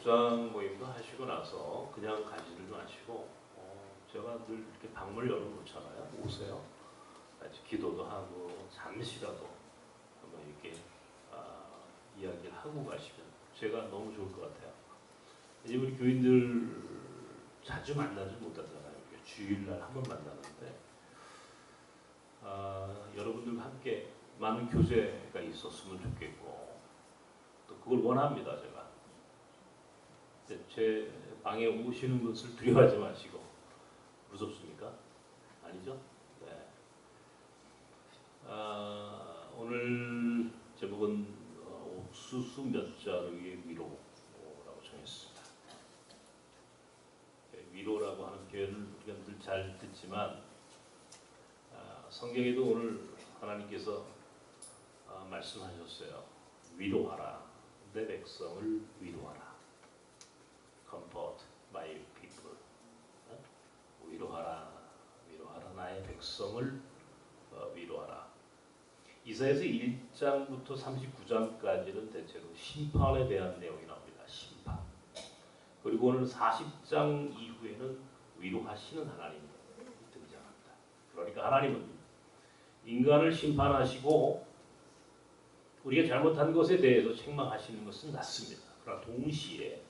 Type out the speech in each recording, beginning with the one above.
묵상 모임도 하시고 나서 그냥 가지를 마시고 제가 늘 이렇게 방문을 열어놓잖아요. 오세요. 같이 기도도 하고 잠시라도 한번 이렇게 이야기를 하고 가시면 제가 너무 좋을 것 같아요. 이제 우리 교인들 자주 만나지 못하잖아요. 주일날 한 번 만나는데 여러분들과 함께 많은 교제가 있었으면 좋겠고 또 그걸 원합니다. 제가 제 방에 오시는 것을 두려워하지 마시고. 무섭습니까? 아니죠? 네. 오늘 제목은 옥수수 몇 자루 위의 위로라고 정했습니다. 위로라고 하는 표현을 우리가 늘 잘 듣지만 성경에도 오늘 하나님께서 말씀하셨어요. 위로하라. 내 백성을 위로하라. Comfort my people. 위로하라. 위로하라. 나의 백성을 위로하라. 이사야서 1장부터 39장까지는 대체로 심판에 대한 내용이 나옵니다. 심판. 그리고 오늘 40장 이후에는 위로하시는 하나님이 등장합니다. 그러니까 하나님은 인간을 심판하시고 우리가 잘못한 것에 대해서 책망하시는 것은 맞습니다. 그러나 동시에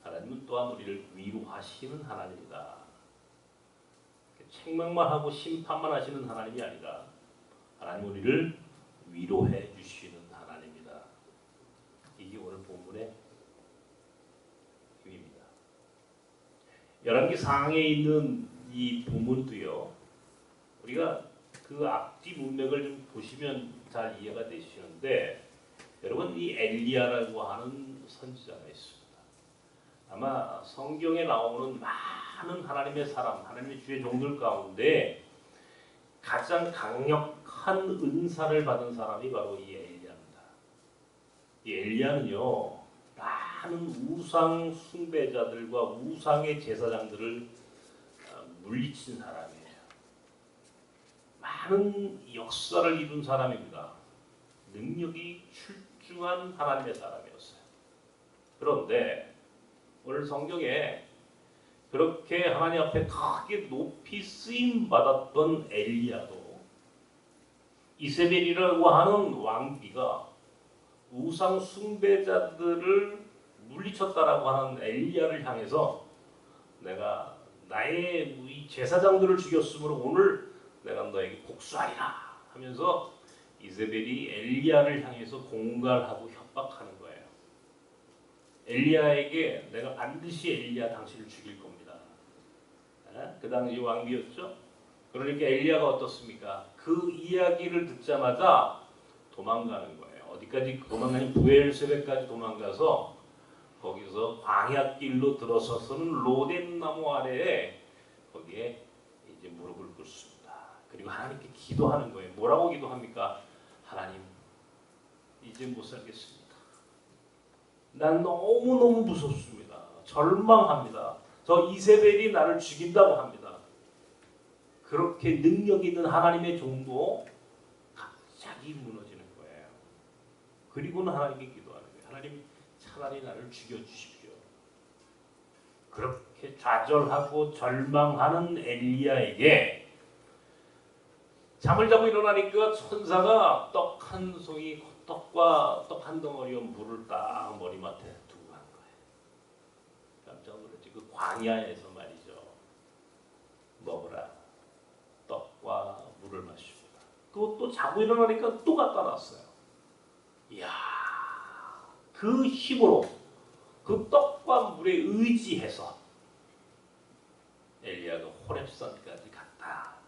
하나님은 또한 우리를 위로하시는 하나님이다. 책망만 하고 심판만 하시는 하나님이 아니라 하나님 우리를 위로해 주시는 하나님이다. 이게 오늘 본문의 힘입니다. 열왕기 상에 있는 이 본문도요. 우리가 그 앞뒤 문맥을 좀 보시면 잘 이해가 되시는데 여러분 이 엘리야라고 하는 선지자가 있습니다. 아마 성경에 나오는 많은 하나님의 사람, 하나님의 주의 종들 가운데 가장 강력한 은사를 받은 사람이 바로 이 엘리야입니다. 이 엘리야는요, 많은 우상 숭배자들과 우상의 제사장들을 물리친 사람이에요. 많은 역사를 이룬 사람입니다. 능력이 출중한 하나님의 사람이었어요. 그런데 오늘 성경에 그렇게 하나님 앞에 크게 높이 쓰임 받았던 엘리야도 이세벨이라고 하는 왕비가 우상 숭배자들을 물리쳤다라고 하는 엘리야를 향해서 내가 나의 이 제사장들을 죽였으므로 오늘 내가 너에게 복수하리라 하면서 이세벨이 엘리야를 향해서 공갈하고 협박하는 거예요. 엘리야에게 내가 반드시 엘리야 당신을 죽일 겁니다. 그 당시 왕비였죠. 그러니까 엘리야가 어떻습니까? 그 이야기를 듣자마자 도망가는 거예요. 어디까지 도망가니 부엘세베까지 도망가서 거기서 광야길로 들어서서는 로뎀 나무 아래에 거기에 이제 무릎을 꿇습니다. 그리고 하나님께 기도하는 거예요. 뭐라고 기도합니까? 하나님, 이제 못 살겠습니다. 난 너무너무 무섭습니다. 절망합니다. 저 이세벨이 나를 죽인다고 합니다. 그렇게 능력 있는 하나님의 종도 갑자기 무너지는 거예요. 그리고는 하나님께 기도하는 거예요. 하나님, 차라리 나를 죽여주십시오. 그렇게 좌절하고 절망하는 엘리야에게 잠을 자고 일어나니까 천사가 떡 한 송이, 떡과 떡 한 덩어리와 물을 딱 머리맡에 두고 간 거예요. 깜짝 놀랐지. 그 광야에서 말이죠. 먹으라. 떡과 물을 마십니다. 또 자고 일어나니까 또 갖다 놨어요. 이야, 그 힘으로 그 떡과 물에 의지해서 엘리야가 호렙산까지 갔다.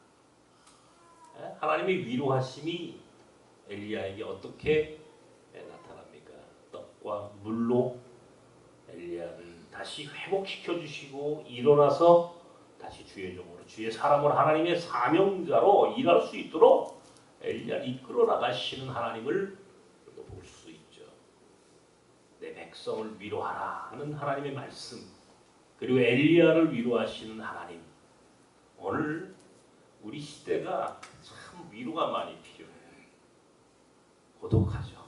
하나님의 위로하심이 엘리야에게 어떻게 나타납니까? 떡과 물로 엘리야를 다시 회복시켜 주시고 일어나서 다시 주의 종으로 주의 사람으로 하나님의 사명자로 일할 수 있도록 엘리야를 이끌어 나가시는 하나님을 볼 수 있죠. 내 백성을 위로하라 하는 하나님의 말씀, 그리고 엘리야를 위로하시는 하나님. 오늘 우리 시대가 참 위로가 많이 필요해요. 고독하죠.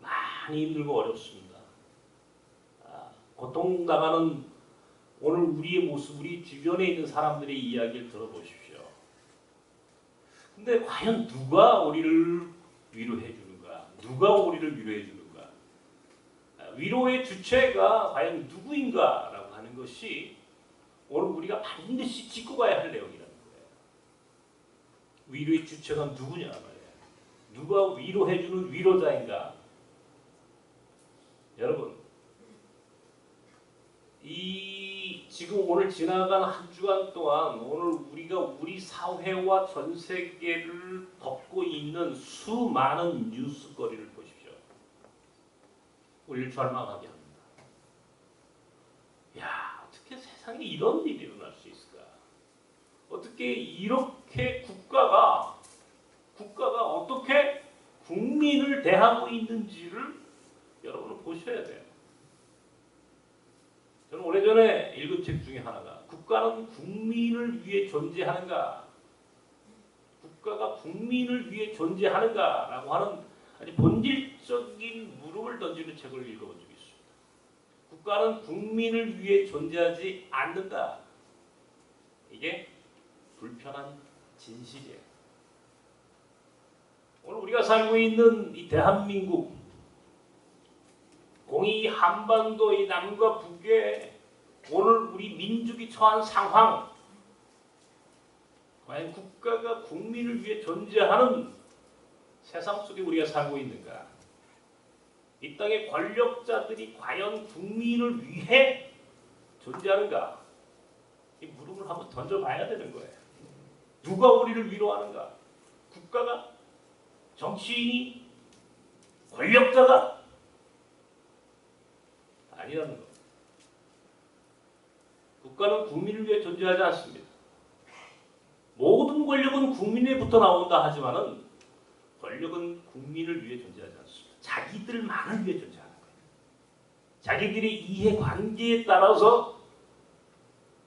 많이 힘들고 어렵습니다. 고통당하는 오늘 우리의 모습, 우리 주변에 있는 사람들의 이야기를 들어보십시오. 근데 과연 누가 우리를 위로해 주는가? 누가 우리를 위로해 주는가? 위로의 주체가 과연 누구인가? 라고 하는 것이 오늘 우리가 반드시 짚고 가야 할 내용이라는 거예요. 위로의 주체가 누구냐 말이에요. 누가 위로해 주는 위로자인가? 여러분, 지금 오늘 지나간 한 주간 동안 오늘 우리가 우리 사회와 전 세계를 덮고 있는 수많은 뉴스거리를 보십시오. 우리를 절망하게 합니다. 야, 어떻게 세상에 이런 일이 일어날 수 있을까? 어떻게 이렇게 국가가 어떻게 국민을 대하고 있는지를 여러분은 보셔야 돼요. 저는 오래전에 읽은 책 중에 하나가 국가는 국민을 위해 존재하는가? 국가가 국민을 위해 존재하는가? 라고 하는 아주 본질적인 물음을 던지는 책을 읽어본 적이 있습니다. 국가는 국민을 위해 존재하지 않는다. 이게 불편한 진실이에요. 오늘 우리가 살고 있는 이 대한민국, 공이 한반도 이 남과 북에 오늘 우리 민족이 처한 상황, 과연 국가가 국민을 위해 존재하는 세상 속에 우리가 살고 있는가? 이 땅의 권력자들이 과연 국민을 위해 존재하는가? 이 물음을 한번 던져봐야 되는 거예요. 누가 우리를 위로하는가? 국가가? 정치인이? 권력자가? 아니라는 것. 국가는 국민을 위해 존재하지 않습니다. 모든 권력은 국민에부터 나온다 하지만은 권력은 국민을 위해 존재하지 않습니다. 자기들만을 위해 존재하는 거예요. 자기들의 이해관계에 따라서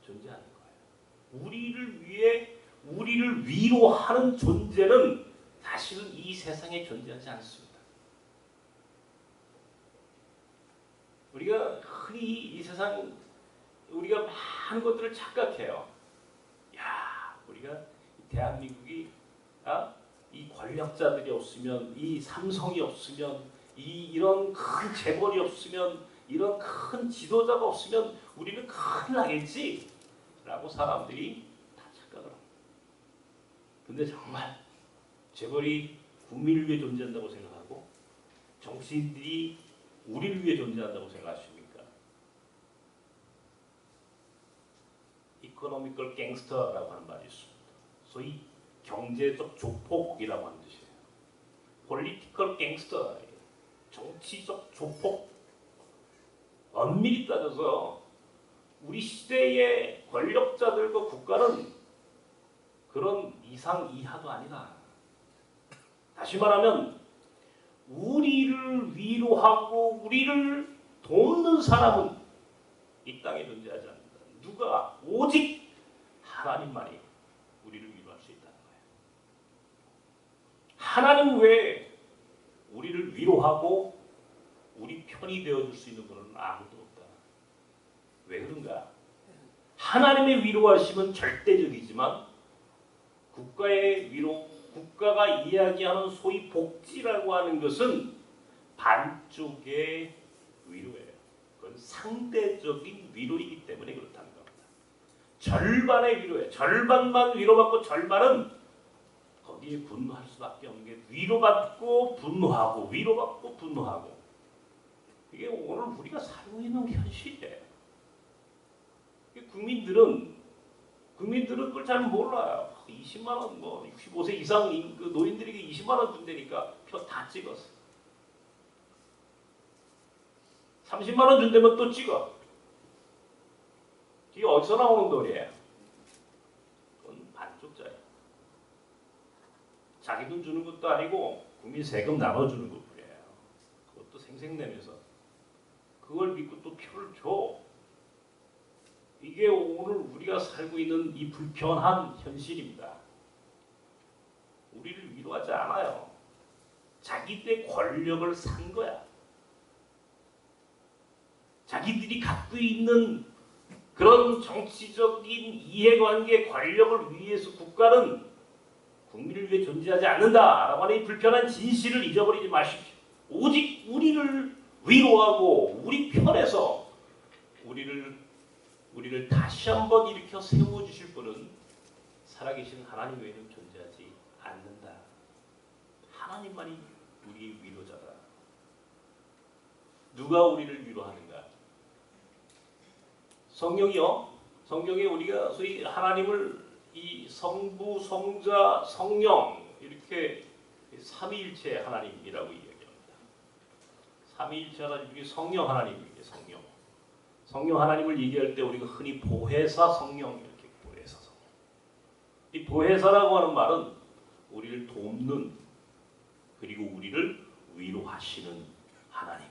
존재하는 거예요. 우리를 위해 우리를 위로하는 존재는 사실은 이 세상에 존재하지 않습니다. 우리가 흔히 이 세상 우리가 많은 것들을 착각해요. 야, 우리가 대한민국이 이 권력자들이 없으면, 이 삼성이 없으면, 이런 큰 재벌이 없으면, 이런 큰 지도자가 없으면 우리는 큰일 나겠지? 라고 사람들이 다 착각을 합니다. 근데 정말 재벌이 국민을 위해 존재한다고 생각하고 정치인들이 우리를 위해 존재한다고 생각하십니까? 이코노미컬 갱스터라고 하는 말이 있습니다. 소위 경제적 조폭이라고 하는 뜻이에요. 폴리티컬 갱스터, 정치적 조폭. 엄밀히 따져서 우리 시대의 권력자들과 국가는 그런 이상 이하도 아니다. 다시 말하면 우리를 위로하고 우리를 돕는 사람은 이 땅에 존재하지 않는다. 누가? 오직 하나님만이 우리를 위로할 수 있다는 거예요. 하나님 외에 우리를 위로하고 우리 편이 되어줄 수 있는 분은 아무도 없다. 왜 그런가? 하나님의 위로하심은 절대적이지만 국가의 위로, 국가가 이야기하는 소위 복지라고 하는 것은 반쪽의 위로예요. 그건 상대적인 위로이기 때문에 그렇다는 겁니다. 절반의 위로예요. 절반만 위로받고 절반은 거기에 분노할 수밖에 없는 게 위로받고 분노하고 위로받고 분노하고 이게 오늘 우리가 살고 있는 현실이에요. 국민들은 그걸 잘 몰라요. 20만 원, 뭐 65세 이상 그 노인들에게 20만 원 준다니까 표 다 찍었어. 30만 원 준다면 또 찍어. 이게 어디서 나오는 돈이에요? 그건 반쪽짜리. 자기 돈 주는 것도 아니고 국민 세금 나눠주는 것뿐이에요. 그것도 생색내면서 그걸 믿고 또 표를 줘. 이게 오늘 우리가 살고 있는 이 불편한 현실입니다. 우리를 위로하지 않아요. 자기들의 권력을 산 거야. 자기들이 갖고 있는 그런 정치적인 이해관계, 권력을 위해서 국가는 국민을 위해 존재하지 않는다라고 하는 이 불편한 진실을 잊어버리지 마십시오. 오직 우리를 위로하고 우리 편에서 우리를 다시 한번 일으켜 세워주실 분은 살아계신 하나님 외에는 존재하지 않는다. 하나님만이 우리의 위로자다. 누가 우리를 위로하는가? 성경에 우리가 소위 하나님을 이 성부, 성자, 성령 이렇게 삼위일체 하나님이라고 이야기합니다. 삼위일체 하나님 중에 성령 하나님입니다. 성령 하나님을 얘기할 때 우리가 흔히 보혜사 성령 이렇게 보혜사 성령. 이 보혜사라고 하는 말은 우리를 돕는 그리고 우리를 위로하시는 하나님.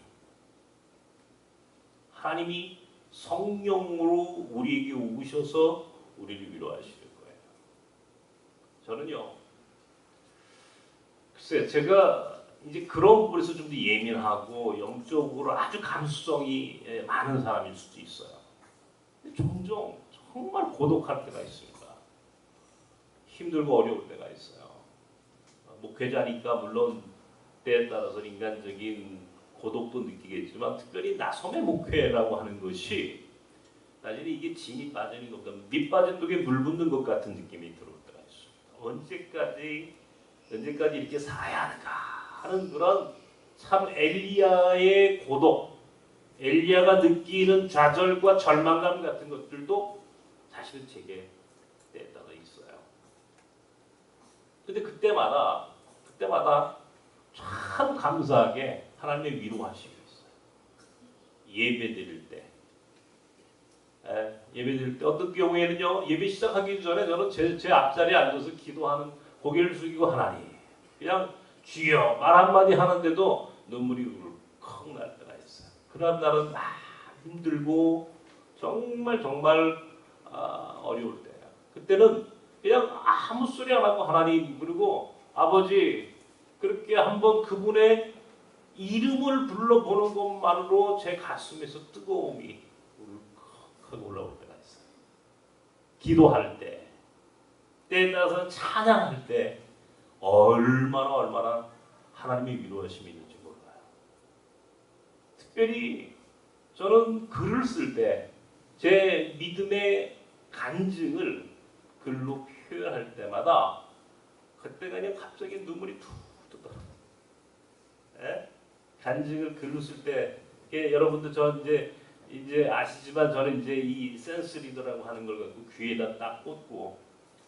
하나님이 성령으로 우리에게 오셔서 우리를 위로하시는 거예요. 저는요, 글쎄 제가 이제 그런 부분에서 좀 더 예민하고 영적으로 아주 감수성이 많은 사람일 수도 있어요. 종종 정말 고독할 때가 있습니다. 힘들고 어려울 때가 있어요. 목회자니까 물론 때에 따라서 인간적인 고독도 느끼겠지만 특별히 나섬의 목회라고 하는 것이 나중에 이게 진이 빠지는 것보다 밑 빠진 독에 물 붓는 것 같은 느낌이 들어올 때가 있습니다. 언제까지 이렇게 살아야 하는가 하는 그런 참 엘리야의 고독, 엘리야가 느끼는 좌절과 절망감 같은 것들도 사실은 제게 때에 따라 있어요. 근데 그때마다 참 감사하게 하나님의 위로하심이 있어요. 예배드릴 때. 예배드릴 때 어떤 경우에는요. 예배 시작하기 전에 저는 제 앞자리에 앉아서 기도하는 고개를 숙이고 하나님. 그냥 주여 말 한마디 하는데도 눈물이 울컥 날 때가 있어요. 그런 날은 힘들고 정말 어려울 때예요. 그때는 그냥 아무 소리 안 하고 하나님 그리고 아버지 그렇게 한번 그분의 이름을 불러보는 것만으로 제 가슴에서 뜨거움이 울컥하고 올라올 때가 있어요. 기도할 때, 때에 따라서 찬양할 때 얼마나 하나님의 위로하심이 있는지 몰라요. 특별히 저는 글을 쓸 때 제 믿음의 간증을 글로 표현할 때마다 그때가 그냥 갑자기 눈물이 툭툭 떨어져요. 간증을 글로 쓸 때 여러분들 저 이제 아시지만 저는 이제 이 센스 리더라고 하는 걸 갖고 귀에다 딱 꽂고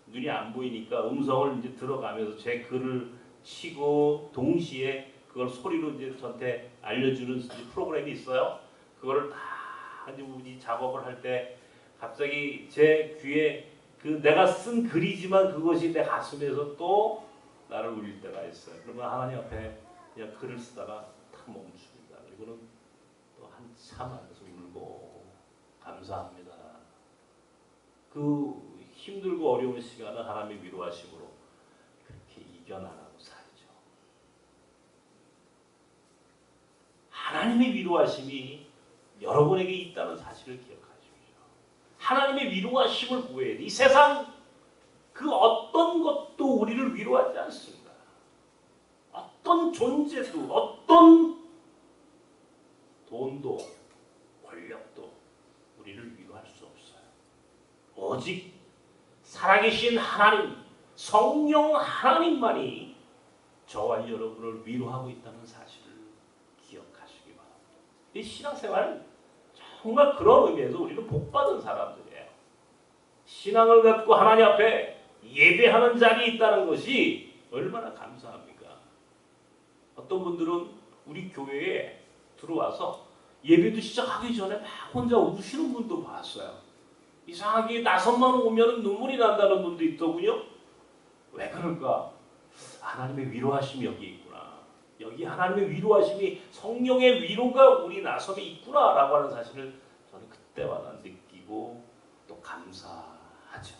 눈이 안 보이니까 음성을 이제 들어가면서 제 글을 치고 동시에 그걸 소리로 이제 저한테 알려주는 프로그램이 있어요. 그거를 다 이제 우리 작업을 할 때 갑자기 제 귀에 그 내가 쓴 글이지만 그것이 내 가슴에서 또 나를 울릴 때가 있어요. 그러면 하나님 앞에 그냥 글을 쓰다가 탁 멈춥니다. 그리고는 또 한참 안에서 울고 감사합니다. 그 힘들고 어려운 시간은 하나님의 위로하심으로 그렇게 이겨나가고 살죠. 하나님의 위로하심이 여러분에게 있다는 사실을 기억하십시오. 하나님의 위로하심을 구해야 돼. 이 세상 그 어떤 것도 우리를 위로하지 않습니다. 어떤 존재도 어떤 돈도 권력도 우리를 위로할 수 없어요. 오직 살아계신 하나님, 성령 하나님만이 저와 여러분을 위로하고 있다는 사실을 기억하시기 바랍니다. 이 신앙생활은 정말 그런 의미에서 우리는 복받은 사람들이에요. 신앙을 갖고 하나님 앞에 예배하는 자리에 있다는 것이 얼마나 감사합니까? 어떤 분들은 우리 교회에 들어와서 예배도 시작하기 전에 막 혼자 우시는 분도 봤어요. 이상하게 나선만 오면 눈물이 난다는 분도 있더군요. 왜 그럴까? 하나님의 위로하심이 여기 있구나. 여기 하나님의 위로하심이 성령의 위로가 우리 나섬에 있구나라고 하는 사실을 저는 그때마다 느끼고 또 감사하죠.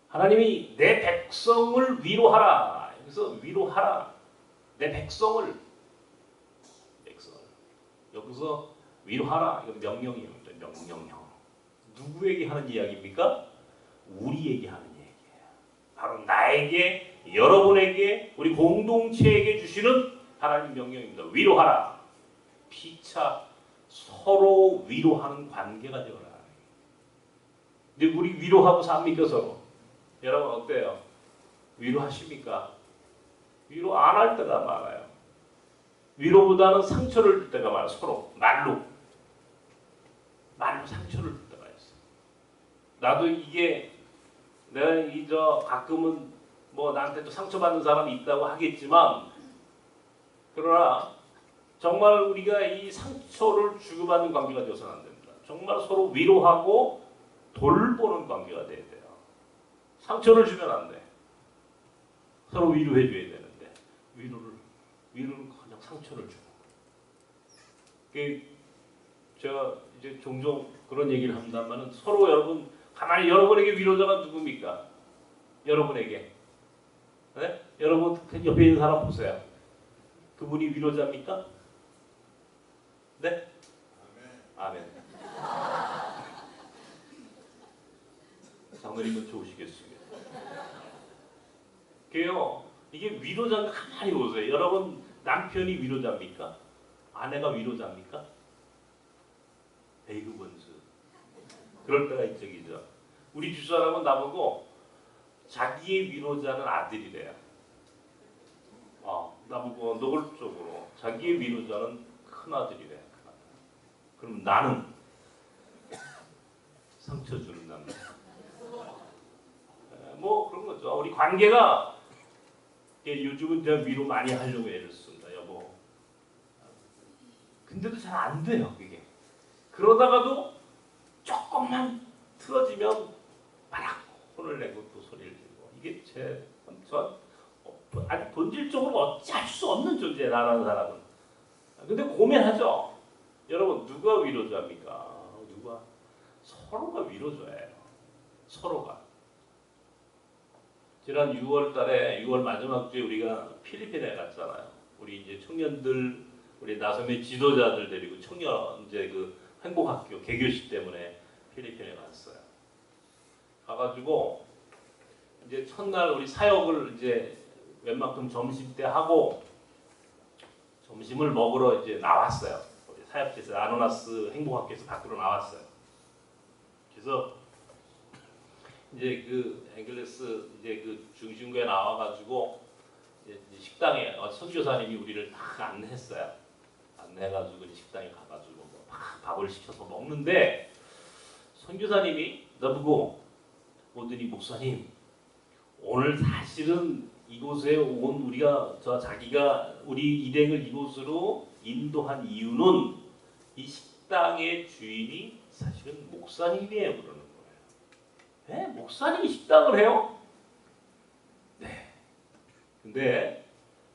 하나님이 내 백성을 위로하라. 그래서 위로하라. 내 백성을 여기서 위로하라. 이건 명령입니다. 명령형. 누구에게 하는 이야기입니까? 우리에게 하는 얘기예요. 바로 나에게, 여러분에게, 우리 공동체에게 주시는 하나님 명령입니다. 위로하라. 피차 서로 위로하는 관계가 되어라. 근데 우리 위로하고 삽니까 서로? 여러분 어때요? 위로하십니까? 위로 안 할 때가 많아요. 위로보다는 상처를 줄 때가 많아요. 서로 말로 상처를 줄 때가 있어. 나도 이게 내가 가끔은 뭐 나한테도 상처받는 사람이 있다고 하겠지만, 그러나 정말 우리가 이 상처를 주고받는 관계가 되어서는 안 됩니다. 정말 서로 위로하고 돌보는 관계가 돼야 돼요. 상처를 주면 안 돼. 서로 위로해 줘야 되는데 위로를 그냥 상처를 주고. 제가 이제 종종 그런 얘기를 합니다만은 서로 여러분 가만히 여러분에게 위로자가 누굽니까? 여러분에게. 네? 여러분 옆에 있는 사람 보세요. 그분이 위로자입니까? 네? 아멘. 장로님은 좋으시겠습니다. 그게요. 이게 위로자인가 가만히 보세요. 여러분 남편이 위로자입니까? 아내가 위로자입니까? 배그 원수. 그럴 때가 이쪽이죠. 우리 집사람은 나보고 자기의 위로자는 아들이래요. 나보고 노골적으로 자기의 위로자는 큰아들이래. 그럼 나는 상처 주는 남자. 뭐 그런 거죠. 우리 관계가 요즘은 제가 위로 많이 하려고 애를 씁니다. 여보. 근데도 잘 안 돼요. 그게. 그러다가도 조금만 틀어지면 바락 혼을 내고 또 소리를 지르고. 이게 아주 본질적으로 어찌할 수 없는 존재야, 나라는 사람은. 근데 고민하죠. 여러분 누가 위로자입니까? 누가? 서로가 위로자예요. 서로가. 지난 6월 달에 6월 마지막 주에 우리가 필리핀에 갔잖아요. 우리 이제 청년들, 우리 나섬의 지도자들 데리고 청년 이제 그 행복학교 개교식 때문에 필리핀에 갔어요. 가가지고 이제 첫날 우리 사역을 이제 웬만큼 점심 때 하고 점심을 먹으러 이제 나왔어요. 우리 사역지에서 아노나스 행복학교에서 밖으로 나왔어요. 그래서 이제 그 앵글레스 이제 그 중심구에 나와가지고 이제 식당에 선교사님이 우리를 딱 안내했어요. 안내해가지고 식당에 가가지고 막 밥을 시켜서 먹는데 선교사님이 나보고 오더니 목사님 오늘 사실은 이곳에 온 우리가 자기가 우리 일행을 이곳으로 인도한 이유는 이 식당의 주인이 사실은 목사님이에요 그러는 거예요. 네? 목사님이 식당을 해요? 네. 근데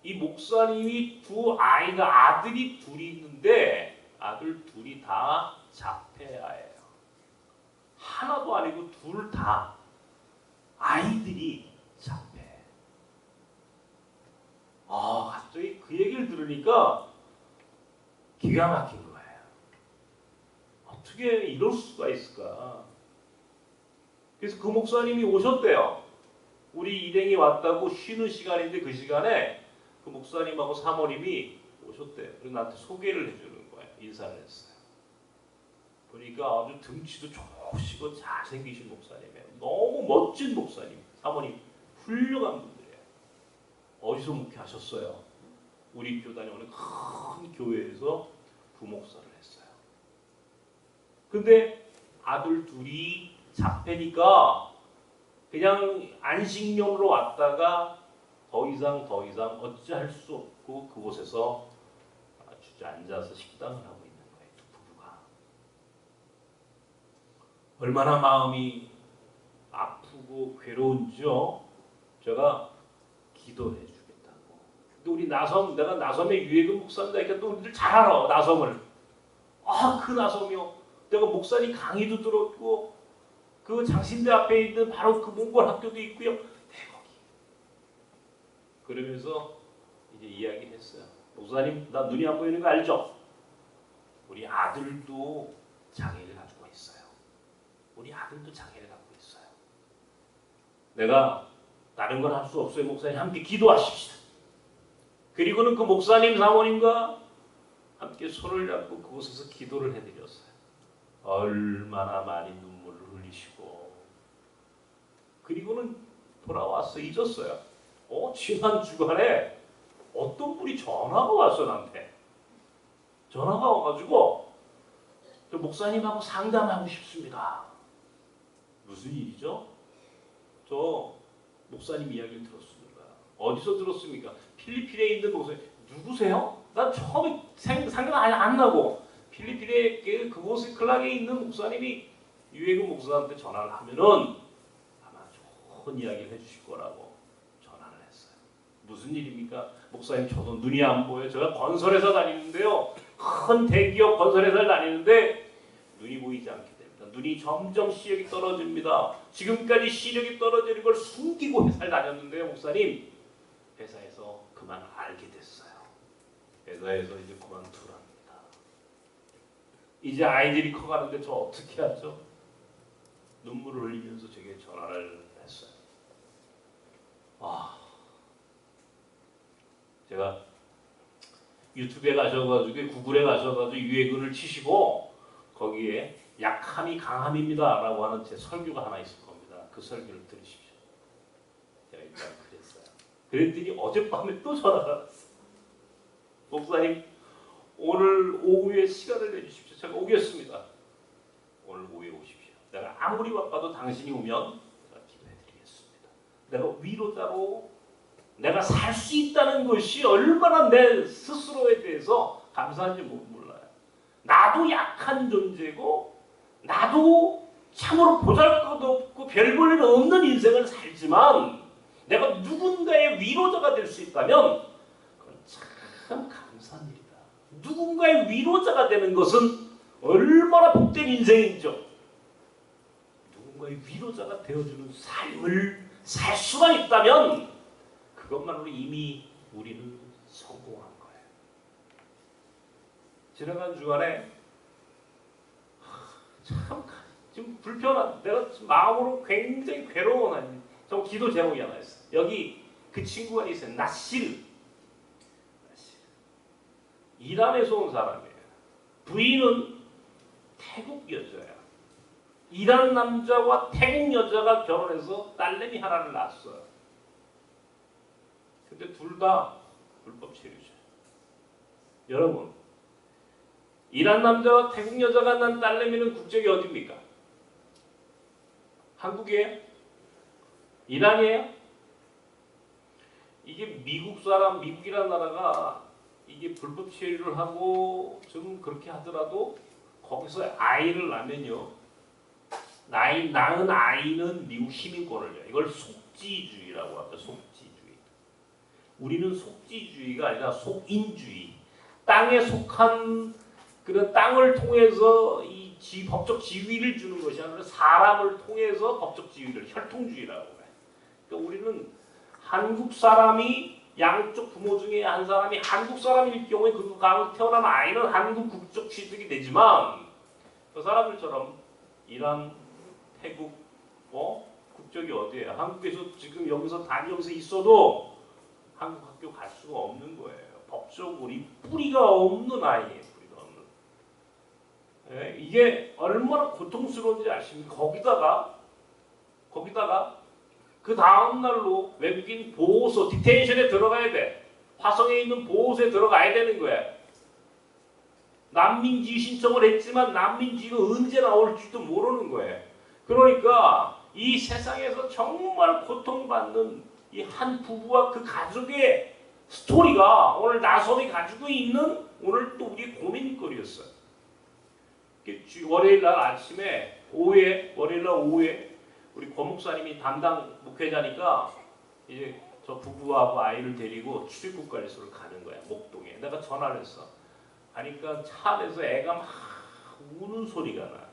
이 목사님이 두 아이가 아들이 둘이 있는데 아들 둘이 다 자폐아예요. 하나도 아니고 둘 다 아이들이 자폐. 갑자기 그 얘기를 들으니까 기가 막힌 거예요. 어떻게 이럴 수가 있을까? 그래서 그 목사님이 오셨대요. 우리 일행이 왔다고 쉬는 시간인데 그 시간에 그 목사님하고 사모님이 오셨대요. 그래서 나한테 소개를 해주는 거예요. 인사를 했어요. 보니까 아주 등치도 좋으시고 잘생기신 목사님이에요. 너무 멋진 목사님. 사모님 훌륭한 분들이에요. 어디서 목회하셨어요? 우리 교단에 오는 큰 교회에서 부목사를 했어요. 근데 아들 둘이 자폐니까 그냥 안식년으로 왔다가 더 이상 어찌할 수 없고 그곳에서 주저앉아서 식당을 하고 있는 거예요. 두 부부가. 얼마나 마음이 아프고 괴로운지요. 제가 기도해 주겠다고. 근데 우리 내가 나섬의 유해근 목사입니다. 그러니까 또 우리들 잘 알아, 나섬을. 그 나섬이요. 내가 목사님 강의도 들었고 그 장신대 앞에 있는 바로 그 몽골 학교도 있고요. 네, 거기. 그러면서 이제 이야기했어요. 목사님, 나 눈이 안 보이는 거 알죠? 우리 아들도 장애를 가지고 있어요. 우리 아들도 장애를 갖고 있어요. 내가 다른 건 할 수 없어요. 목사님 함께 기도하십시다. 그리고는 그 목사님 사모님과 함께 손을 잡고 그곳에서 기도를 해드렸어요. 얼마나 많이 눈물을 흘리시고 그리고는 돌아와서 잊었어요. 지난 주간에 어떤 분이 전화가 왔어 나한테. 전화가 와가지고 저 목사님하고 상담하고 싶습니다. 무슨 일이죠? 저 목사님 이야기를 들었습니다. 어디서 들었습니까? 필리핀에 있는 목사님. 누구세요? 난 처음에 생각 안 나고 필리핀에 그곳에 클락에 있는 목사님이 유해근 목사한테 전화를 하면은 아마 좋은 이야기를 해주실 거라고 전화를 했어요. 무슨 일입니까? 목사님 저도 눈이 안 보여요. 제가 건설회사 다니는데요. 큰 대기업 건설회사를 다니는데 눈이 보이지 않게 됩니다. 눈이 점점 시력이 떨어집니다. 지금까지 시력이 떨어지는 걸 숨기고 회사를 다녔는데요. 목사님 회사에서 그만 알게 됐어요. 회사에서 이제 그만두랍니다. 이제 아이들이 커가는데 저 어떻게 하죠? 눈물을 흘리면서 제게 전화를 했어요. 제가 유튜브에 가셔가지고 구글에 가셔가지고 유해근을 치시고 거기에 약함이 강함입니다 라고 하는 제 설교가 하나 있을 겁니다. 그 설교를 들으십시오. 제가 일단 그랬어요. 그랬더니 어젯밤에 또 전화가 왔어요. 목사님 오늘 오후에 시간을 내주십시오. 제가 오겠습니다. 오늘 오후에 오십시오. 내가 아무리 바빠도 당신이 오면 제가 기도해드리겠습니다. 내가 위로자로 내가 살 수 있다는 것이 얼마나 내 스스로에 대해서 감사한지 몰라요. 나도 약한 존재고 나도 참으로 보잘것없고 별 볼 일 없는 인생을 살지만 내가 누군가의 위로자가 될 수 있다면 그건 참 감사한 일이다. 누군가의 위로자가 되는 것은 얼마나 복된 인생이죠. 누군가의 위로자가 되어주는 삶을 살 수만 있다면 그것만으로 이미 우리는 성공한 거예요. 지나간 주간에 참 지금 불편한 내가 마음으로 굉장히 괴로운 저 기도 제목이 하나 있어요. 여기 그 친구가 있어요. 나시르. 이란에서 온 사람이에요. 부인은 태국 여자야. 이란 남자와 태국 여자가 결혼해서 딸내미 하나를 낳았어요. 근데 둘 다 불법 체류자. 여러분, 이란 남자와 태국 여자가 난 딸내미는 국적이 어디입니까? 한국이에요? 이란이에요? 이게 미국 사람, 미국이라는 나라가 이게 불법 체류를 하고 좀 그렇게 하더라도 거기서 아이를 낳으면요. 낳은 아이는 미국 시민권을 줘요. 이걸 속지주의라고 합니다. 속지주의. 우리는 속지주의가 아니라 속인주의. 땅에 속한 그런 땅을 통해서 이 법적 지위를 주는 것이 아니라 사람을 통해서 법적 지위를 혈통주의라고 해요. 그러니까 우리는 한국 사람이 양쪽 부모 중에 한 사람이 한국 사람일 경우에 그 태어난 아이는 한국 국적 취득이 되지만 그 사람들처럼 이란, 태국, 국적이 어디예요? 한국에서 지금 여기서 다니면서 있어도 한국 학교 갈 수가 없는 거예요. 법적으로 뿌리가 없는 아이예요. 뿌리가 없는. 이게 얼마나 고통스러운지 아십니까? 거기다가 그 다음 날로 외국인 보호소 디텐션에 들어가야 돼. 화성에 있는 보호소에 들어가야 되는 거야. 난민지위 신청을 했지만 난민지위가 언제 나올지도 모르는 거예요. 그러니까 이 세상에서 정말 고통받는 이 한 부부와 그 가족의 스토리가 오늘 나섬이 가지고 있는 오늘 또 우리의 고민거리였어요. 월요일 날 아침에 월요일 날 오후에 우리 고 목사님이 담당 목회자니까 이제 저 부부하고 아이를 데리고 출입국관리소를 가는 거야. 목동에. 내가 전화를 했어. 가니까 차 안에서 애가 막 우는 소리가 나.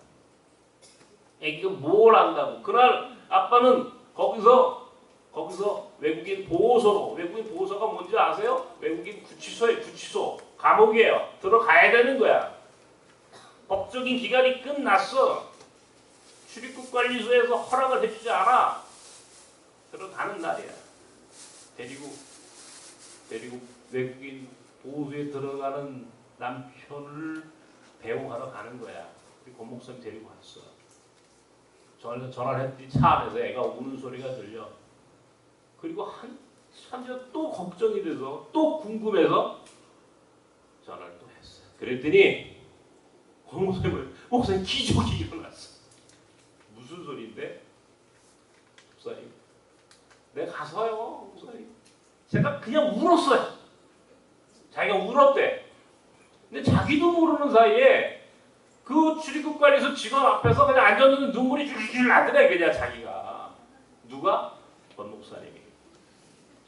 애기가 뭘 안다고. 그날 아빠는 거기서 거기서 외국인 보호소로, 외국인 보호소가 뭔지 아세요? 외국인 구치소에 구치소, 감옥이에요. 들어가야 되는 거야. 법적인 기간이 끝났어. 출입국 관리소에서 허락을 해주지 않아. 들어가는 날이야. 데리고 외국인 보호소에 들어가는 남편을 배웅하러 가는 거야. 우리 권 목사님 데리고 왔어. 전화를 했더니 차 안에서 애가 우는 소리가 들려. 그리고 한참 또 걱정이 돼서 또 궁금해서 전화를 또 했어. 그랬더니 권 목사님 기적이 일어났어. 무슨 소리인데? 목사님, 내가 가서요, 목사님. 제가 그냥 울었어요. 자기가 울었대. 근데 자기도 모르는 사이에 그 출입국관리소 직원 앞에서 그냥 앉았는데 눈물이 줄줄 나더래. 그냥 자기가. 누가? 권 목사님이.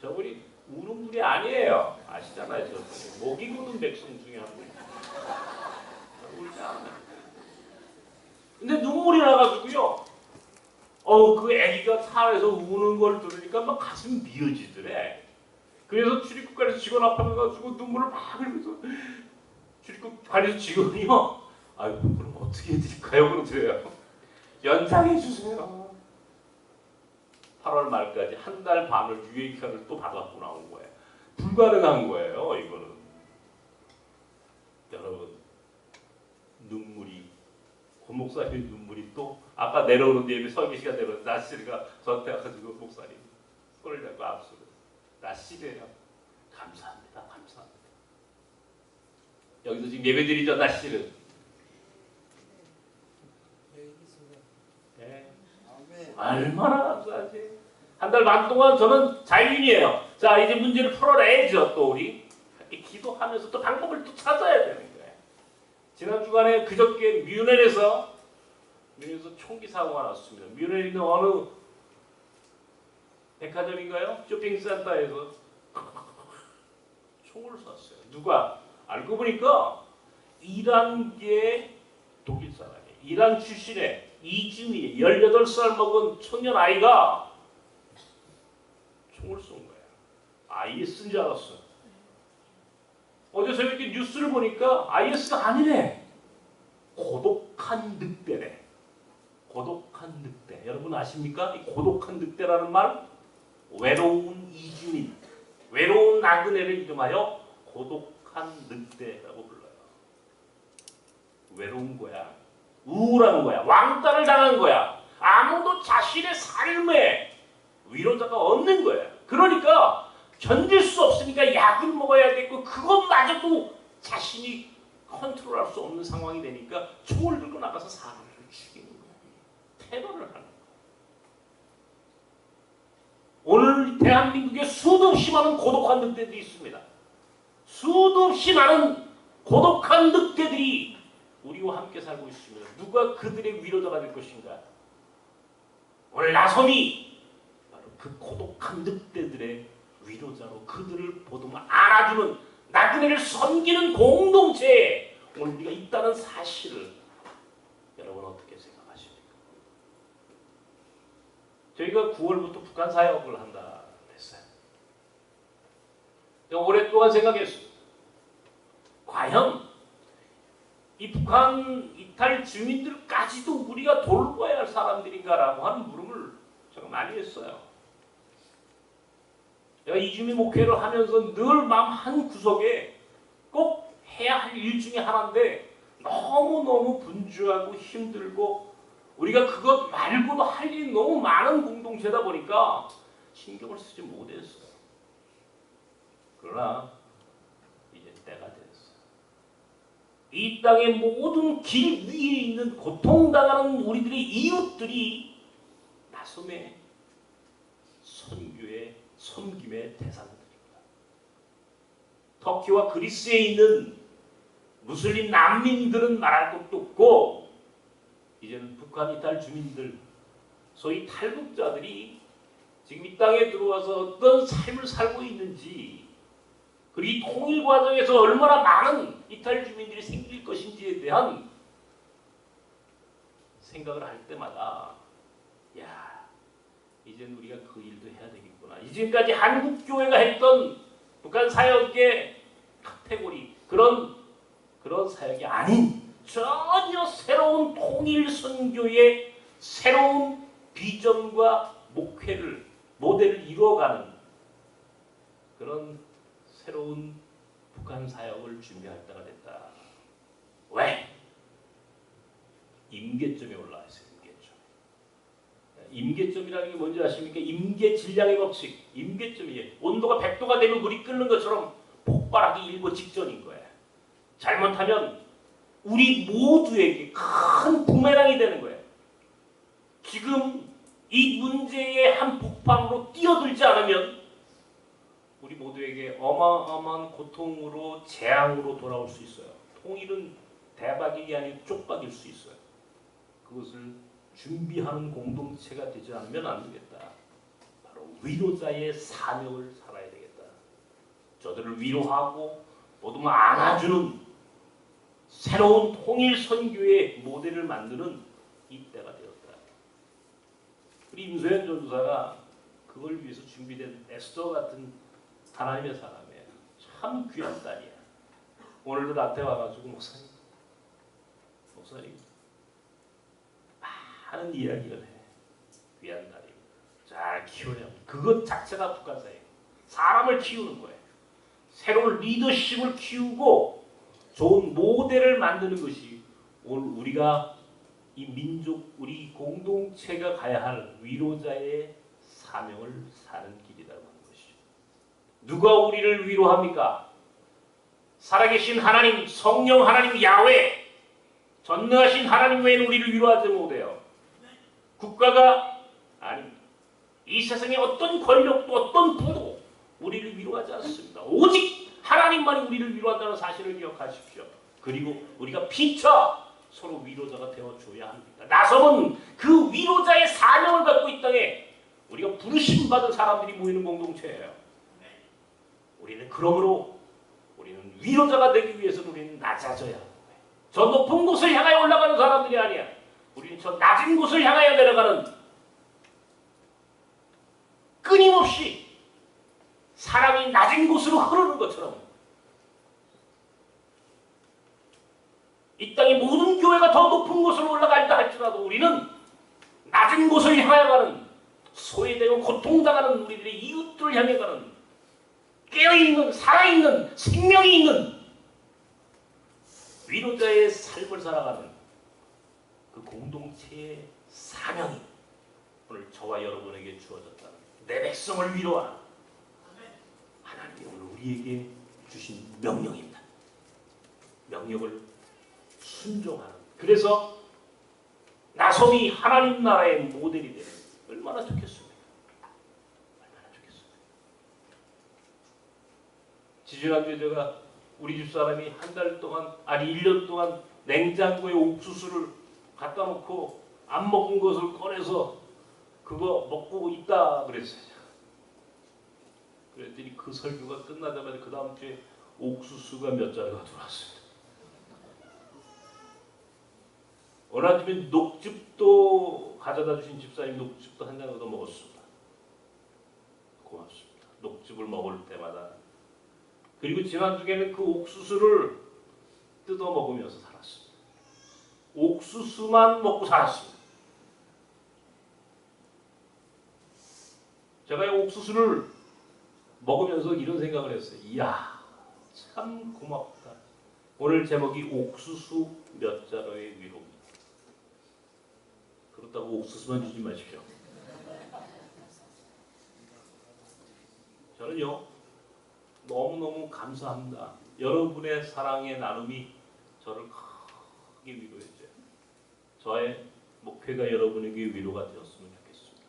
저분이 우는 분이 아니에요. 아시잖아요. 저분이. 목이 굳은 백성 중에 한 분이. 울지 않아요. 근데 눈물이 나가지고요. 그 애기가 차 안에서 우는 걸 들으니까 막 가슴이 미어지더래. 그래서 출입국관리소 직원 앞에 가가지고 눈물을 막 흘리면서 출입국관리소 직원이요. 아이고, 그럼 어떻게 해드릴까요? 그러더래요. 연장해주세요. 8월 말까지 한 달 반을 유예기간을 또 받아갖고 나온 거예요. 불가능한 거예요, 이거는. 여러분, 눈물이, 권 목사님의 눈물이 또, 아까 내려오는 데에 서기 씨가 내려오는 나씨가 저한테 와가지고 목사님, 손을 잡고 압수를. 나씨래요. 감사합니다. 감사합니다. 여기서 지금 예배드리죠, 나씨는. 네. 얼마나 감사하지. 한 달 반 동안 저는 자유인이에요. 자, 이제 문제를 풀어내야죠. 또 우리 기도하면서 또 방법을 또 찾아야 되는 거예요. 지난 주간에 그저께 뮌헨에서 총기 사고가 났습니다. 뮌헨에 있는 어느 백화점인가요? 쇼핑센터에서 총을 쐈어요. 누가? 알고 보니까 이란계 독일 사람이에요. 이란 출신의 이즈미 18살 먹은 청년 아이가 총을 쏜 거예요. IS인 줄 알았어. 어제 새벽에 뉴스를 보니까 IS가 아니래. 고독한 늑대래. 고독한 늑대. 여러분 아십니까? 이 고독한 늑대라는 말? 외로운 이주민, 외로운 나그네를 이름하여 고독한 늑대라고 불러요. 외로운 거야. 우울한 거야. 왕따를 당한 거야. 아무도 자신의 삶에 위로자가 없는 거야. 그러니까 견딜 수 없으니까 약을 먹어야겠고 그것마저도 자신이 컨트롤할 수 없는 상황이 되니까 총을 들고 나가서 사람을 죽이는 거야. 테러를 하는 거야. 오늘 대한민국에 수도 없이 많은 고독한 늑대들이 있습니다. 수도 없이 많은 고독한 늑대들이 우리와 함께 살고 있습니다. 누가 그들의 위로자가 될 것인가? 오늘 나섬이 바로 그 고독한 늑대들의 위로자로 그들을 보듬어 안아주는 나그네를 섬기는 공동체에 오늘 우리가 있다는 사실을 여러분 어떻게 생각하십니까? 저희가 9월부터 북한 사역을 한다 했어요. 오랫동안 생각했습니다. 과연 이 북한 이탈 주민들까지도 우리가 돌봐야 할 사람들인가라고 하는 물음을 제가 많이 했어요. 제가 이주민 목회를 하면서 늘 마음 한 구석에 꼭 해야 할 일 중에 하나인데 너무너무 분주하고 힘들고 우리가 그것 말고도 할 일이 너무 많은 공동체다 보니까 신경을 쓰지 못했어요. 그러나 이제 때가 됐어요. 이 땅의 모든 길 위에 있는 고통당하는 우리들의 이웃들이 나섬의 선교의 섬김의 대상들입니다. 터키와 그리스에 있는 무슬림 난민들은 말할 것도 없고 이제는 북한 이탈 주민들 소위 탈북자들이 지금 이 땅에 들어와서 어떤 삶을 살고 있는지 그리고 이 통일 과정에서 얼마나 많은 이탈 주민들이 생길 것인지에 대한 생각을 할 때마다 야 이제 이제는 우리가 그 일도 해야 되겠구나. 지금까지 한국 교회가 했던 북한 사역의 카테고리 그런 사역이 아닌 전혀 새로운 통일 선교의 새로운 비전과 모델을 이루어가는 그런 새로운 북한 사역을 준비할 때가 됐다. 왜? 임계점에 올라와 있어요. 임계점이라는 게 뭔지 아십니까? 임계 질량의 법칙. 임계점이에요. 온도가 100도가 되면 물이 끓는 것처럼 폭발하기 일보 직전인 거예요. 잘못하면 우리 모두에게 큰 부메랑이 되는 거예요. 지금 이 문제의 한 폭발로 뛰어들지 않으면 우리 모두에게 어마어마한 고통으로 재앙으로 돌아올 수 있어요. 통일은 대박이 아니고 쪽박일 수 있어요. 그것을 준비하는 공동체가 되지 않으면 안 되겠다. 바로 위로자의 사명을 살아야 되겠다. 저들을 위로하고 모두 안아주는 새로운 통일 선교의 모델을 만드는 이때가 되었다. 우리 임소연 전도사가 그걸 위해서 준비된 에스더 같은 하나님의 사람이에요. 참 귀한 딸이야. 오늘도 나한테 와가지고 목사님 많은 이야기를 해. 귀한 딸이 잘 키워야 합니다. 그것 자체가 북한사예요. 사람을 키우는 거예요. 새로운 리더십을 키우고 좋은 모델을 만드는 것이 오늘 우리가 이 민족, 우리 공동체가 가야 할 위로자의 사명을 사는 길이라고 하는 것이죠. 누가 우리를 위로합니까? 살아계신 하나님, 성령 하나님 야훼, 전능하신 하나님 외에는 우리를 위로하지 못해요. 국가가 아닙니다. 이 세상의 어떤 권력도 어떤 부도 우리를 위로하지 않습니다. 오직 하나님만이 우리를 위로한다는 사실을 기억하십시오. 그리고 우리가 피차 서로 위로자가 되어줘야 합니다. 나섬은 그 위로자의 사명을 갖고 이 땅에 우리가 부르심받은 사람들이 모이는 공동체예요. 우리는 그러므로 우리는 위로자가 되기 위해서는 우리는 낮아져야 합니다. 저 높은 곳을 향하여 올라가는 사람들이 아니야. 우리는 저 낮은 곳을 향하여 내려가는 끊임없이 사랑이 낮은 곳으로 흐르는 것처럼 이 땅의 모든 교회가 더 높은 곳으로 올라간다 할지라도 우리는 낮은 곳을 향하여 가는 소외되고 고통당하는 우리들의 이웃들을 향해 가는 깨어있는 살아있는 생명이 있는 위로자의 삶을 살아가는 그 공동체의 사명이 오늘 저와 여러분에게 주어졌다는 내 백성을 위로하라. 하나님이 오늘 우리에게 주신 명령입니다. 명령을 순종하는. 그래서 나섬이 하나님 나라의 모델이 되는 얼마나 좋겠습니까? 얼마나 좋겠습니까? 지지난주에 제가 우리 집사람이 한 달 동안 아니 1년 동안 냉장고에 옥수수를 갖다 놓고 안 먹은 것을 꺼내서 그거 먹고 있다 그랬어요. 그랬더니 그 설교가 끝나자마자 그 다음 주에 옥수수가 몇 자루가 들어왔습니다. 어느 아침에 녹즙도 가져다 주신 집사님 녹즙도 한 잔 얻어 먹었습니다. 고맙습니다. 녹즙을 먹을 때마다. 그리고 지난주에는 그 옥수수를 뜯어 먹으면서 살았습니다. 옥수수만 먹고 살았습니다. 제가 이 옥수수를 먹으면서 이런 생각을 했어요. 이야, 참 고맙다. 오늘 제목이 옥수수 몇 자루의 위로입니다. 그렇다고 옥수수만 주지 마십시오. 저는요, 너무너무 감사합니다. 여러분의 사랑의 나눔이 저를 크게 위로해줘요. 저의 목회가 여러분에게 위로가 되었으면 좋겠습니다.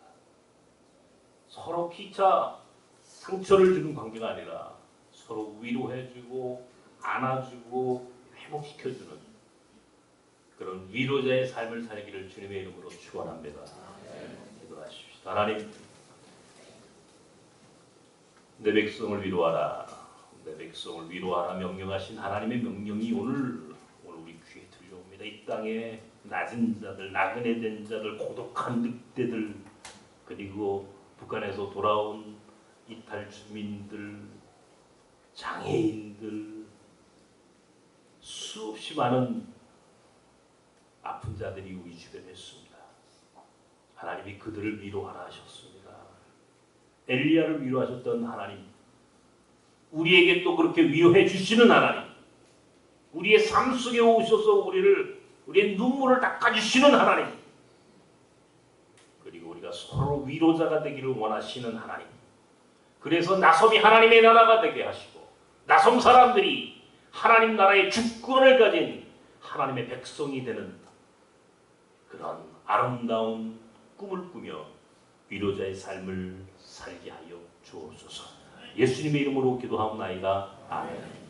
서로 피차 상처를 주는 관계가 아니라 서로 위로해주고 안아주고 회복시켜주는 그런 위로자의 삶을 살기를 주님의 이름으로 축원합니다. 기도하십시오. 하나님, 내 백성을 위로하라. 내 백성을 위로하라 명령하신 하나님의 명령이 오늘 우리 귀에 들려옵니다. 이 땅에 낮은 자들, 나그네 된 자들, 고독한 늑대들, 그리고 북한에서 돌아온 이탈 주민들, 장애인들, 수없이 많은 아픈 자들이 우리 주변에 있습니다. 하나님이 그들을 위로하라 하셨습니다. 엘리야를 위로하셨던 하나님, 우리에게 또 그렇게 위로해 주시는 하나님, 우리의 삶 속에 오셔서 우리의 눈물을 닦아주시는 하나님, 그리고 우리가 서로 위로자가 되기를 원하시는 하나님, 그래서 나섬이 하나님의 나라가 되게 하시고 나섬 사람들이 하나님 나라의 주권을 가진 하나님의 백성이 되는 그런 아름다운 꿈을 꾸며 위로자의 삶을 살게 하여 주옵소서. 예수님의 이름으로 기도하옵나이다. 아멘.